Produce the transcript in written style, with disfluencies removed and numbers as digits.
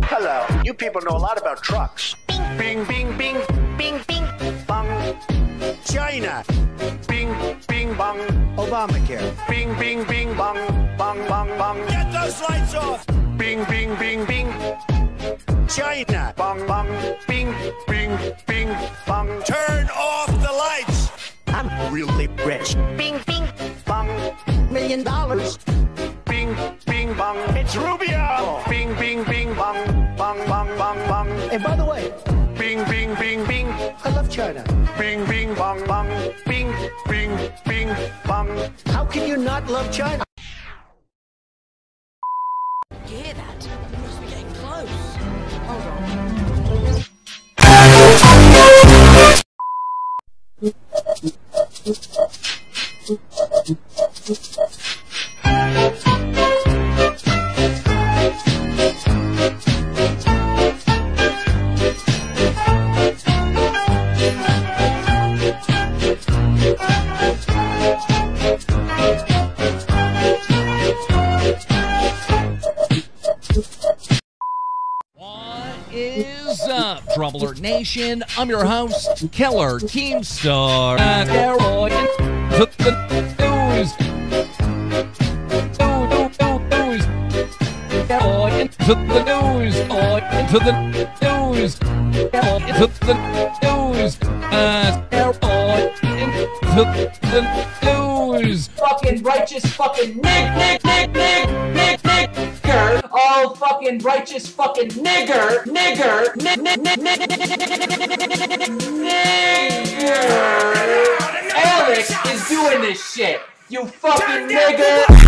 Hello, you people know a lot about trucks. Bing, bing, bing, bing, bing, bong. China. Bing, bing, bong. Obamacare. Bing, bing, bing, bong, bong, bong, bong. Get those lights off. Bing, bing, bing, bing. China. Bong, bong. Bing, bing, bing, bong. Turn off the lights. I'm really rich. Bing, bing, bong. $1 million. Bing, bing, bong. It's Rubio. Bing, bing, bing, bong. Bong, bong, bong, bong. And by the way, bing, bing, bing, bing. I love China. Bing, bing, bong, bong. Bing, bing, bing, bong. How can you not love China? You hear that? We must be getting close. Hold on. Is up, Troubler Nation? I'm your host, Killer Keemstar. To the news. To the news. To the news. To the news. To the news. Fucking righteous fucking nigger. Oh, fucking righteous fucking nigger. Alex is doing this shit. You fucking nigger.